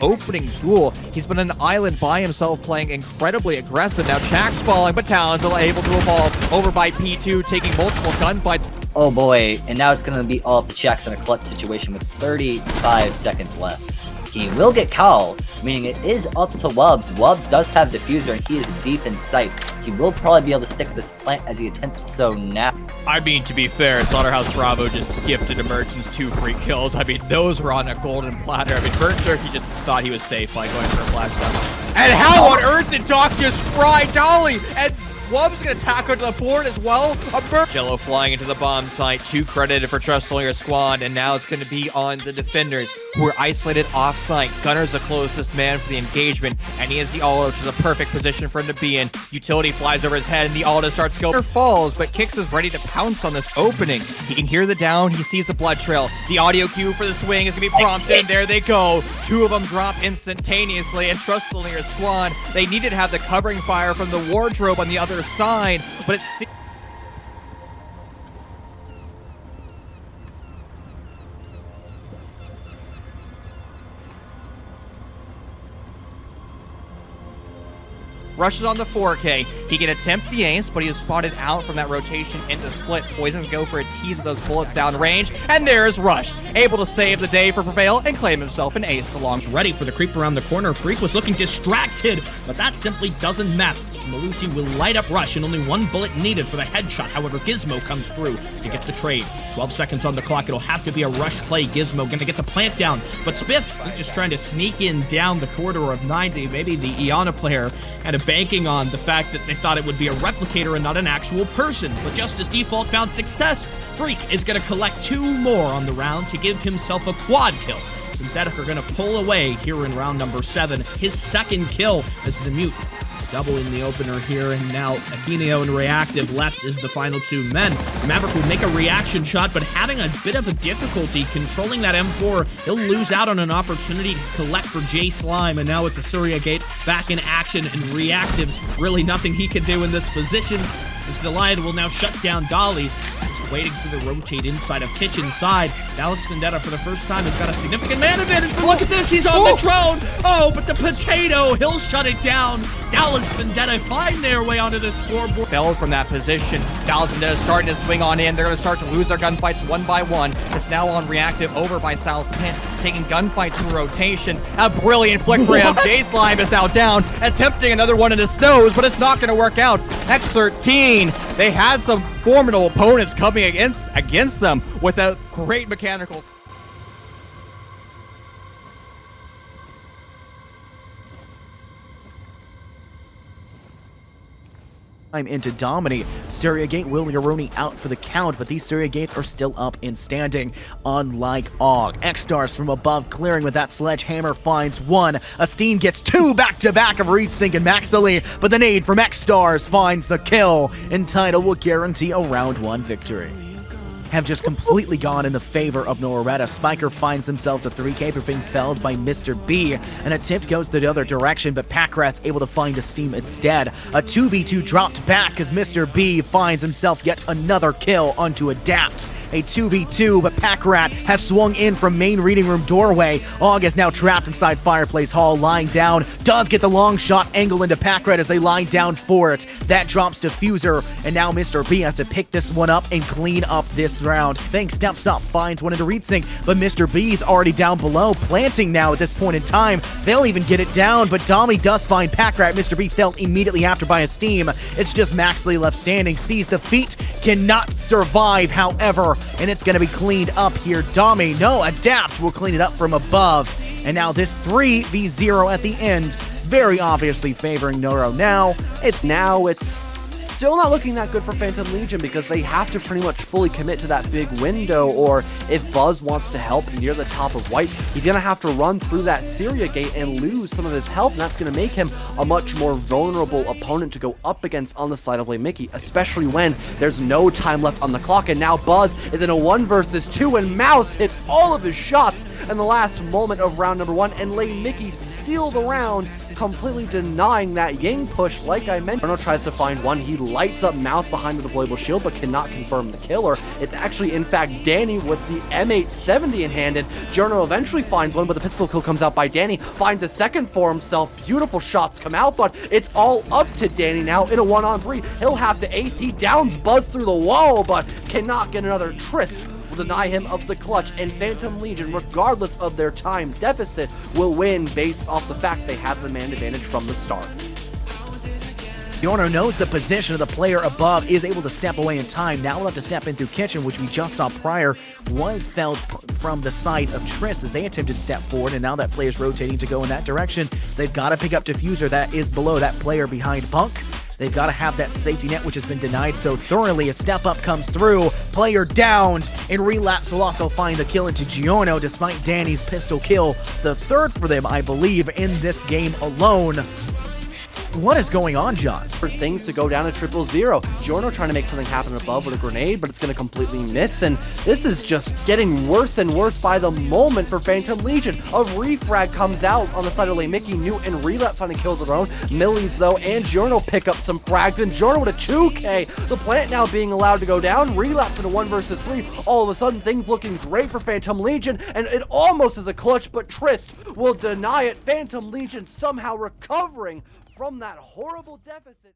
opening duel. He's been on an island by himself playing incredibly aggressive. Now Chak's falling, but Talon's able to evolve over by P2, taking multiple gunfights. Oh boy, and now it's going to be all up to Chaks in a clutch situation with 35 seconds left. He will get Cowl, meaning it is up to Wubbs. Wubbs does have Diffuser and he is deep in sight. He will probably be able to stick this plant as he attempts so now. I mean, to be fair, Slaughterhouse Bravo just gifted Emergence 2 free kills. I mean, those were on a golden platter. I mean, Burnt Turkey just thought he was safe by going for a flash shot. And how on earth did Doc just fry Dolly? And Wubbs gonna tackle to the board as well. Jello flying into the bomb site, 2 credited for trusting your squad, and now it's gonna be on the defenders who are isolated off-site. Gunner's the closest man for the engagement, and he has the auto, which is a perfect position for him to be in. Utility flies over his head, and the auto starts to go. Falls, but Kix is ready to pounce on this opening. He can hear the down, he sees the blood trail. The audio cue for the swing is gonna be prompted, and there they go. 2 of them drop instantaneously, and trust only your squad. They needed to have the covering fire from the wardrobe on the other side, but it seems rushes on the 4K. He can attempt the ace, but he is spotted out from that rotation into split. Poisons go for a tease of those bullets down range, and there's Rush, able to save the day for Prevail and claim himself an ace along. Ready for the creep around the corner. Freak was looking distracted, but that simply doesn't matter. Malusi will light up Rush, and only 1 bullet needed for the headshot. However, Gizmo comes through to get the trade. 12 seconds on the clock. It'll have to be a rush play. Gizmo gonna get the plant down, but Spiff, he's just trying to sneak in down the corridor of 90. Maybe the Iana player kind of banking on the fact that they thought it would be a replicator and not an actual person. But just as Default found success, Freak is gonna collect 2 more on the round to give himself a quad kill. Synthetic are gonna pull away here in round number 7. His 2nd kill as the Mute double in the opener here, and now Akinio and Reactive left is the final 2 men. Maverick will make a reaction shot, but having a bit of a difficulty controlling that M4. He'll lose out on an opportunity to collect for J Slime, and now with the Surya Gate back in action and Reactive, really nothing he can do in this position, as the Lion will now shut down Dolly. Waiting for the rotate inside of kitchen side. Dallas Vendetta for the first time has got a significant man advantage, but look at this, he's on the drone! Oh, but the potato, he'll shut it down. Dallas Vendetta find their way onto the scoreboard. Fell from that position. Dallas Vendetta starting to swing on in. They're going to start to lose their gunfights one by one. It's now on Reactive over by South Pent, taking gunfights in rotation. A brilliant flick for him. J-Slime is now down, attempting another one in the snows, but it's not going to work out. X13, they had some formidable opponents coming against them with a great mechanical. Time into Domini. Surya Gate will Yaroni out for the count, but these Surya Gates are still up and standing, unlike Og. X-Stars from above clearing with that sledgehammer finds 1. Asteen gets 2 back-to-back of Reedsync and Maxily, but the nade from X-Stars finds the kill, and Tidal will guarantee a round 1 victory. Have just completely gone in the favor of Norowareta. Spiker finds themselves a 3K for being felled by Mr. B. An attempt goes the other direction, but Packrat's able to find a Steam instead. A 2v2 dropped back as Mr. B finds himself yet another kill onto Adapt. A 2v2, but Packrat has swung in from main reading room doorway. Og is now trapped inside Fireplace Hall, lying down. Does get the long shot angle into Packrat as they lie down for it. That drops Diffuser, and now Mr. B has to pick this one up and clean up this round. Fang steps up, finds one into Reedsync, but Mr. B's already down below, planting now at this point in time. They'll even get it down, but Dami does find Packrat. Mr. B fell immediately after by a Steam. It's just Maxley left standing, sees the feat, cannot survive, however, and it's going to be cleaned up here. Dami, no, Adapt will clean it up from above. And now this 3v0 at the end, very obviously favoring Noro. Now it's still not looking that good for Phantom Legion because they have to pretty much fully commit to that big window, or if Buzz wants to help near the top of white, he's going to have to run through that Surya Gate and lose some of his health, and that's going to make him a much more vulnerable opponent to go up against on the side of Lane Mickey, especially when there's no time left on the clock, and now Buzz is in a 1 versus 2, and Mouse hits all of his shots in the last moment of round number 1, and Lay Mickey steal the round, completely denying that Ying push. Like I mentioned, Giorno tries to find one. He lights up Mouse behind the deployable shield, but cannot confirm the killer. It's actually, in fact, Danny with the M870 in hand, and Giorno eventually finds one, but the pistol kill comes out by Danny, finds a second for himself. Beautiful shots come out, but it's all up to Danny now in a 1-on-3. He'll have to ace. He downs Buzz through the wall, but cannot get another. Trist will deny him of the clutch, and Phantom Legion, regardless of their time deficit, will win based off the fact they have the man advantage from the start. Giorno knows the position of the player above, is able to step away in time. Now we'll have to step in through Kitchen, which we just saw prior was felled from the side of Triss as they attempted to step forward, and now that player's rotating to go in that direction. They've got to pick up Diffuser that is below that player behind Bunk. They've got to have that safety net, which has been denied so thoroughly. A step up comes through, player downed, and Relapse will also find the kill into Giorno, despite Danny's pistol kill, the third for them, I believe, in this game alone. What is going on, John? For things to go down to 0-0. Giorno trying to make something happen above with a grenade, but it's going to completely miss, and this is just getting worse and worse by the moment for Phantom Legion. A refrag comes out on the side of Lay Mickey, Newt and Relapse finding kills of their own. Millies, though, and Giorno pick up some frags, and Giorno with a 2K. The plant now being allowed to go down. Relapse in a 1 versus 3. All of a sudden, things looking great for Phantom Legion, and it almost is a clutch, but Trist will deny it. Phantom Legion somehow recovering from that horrible deficit.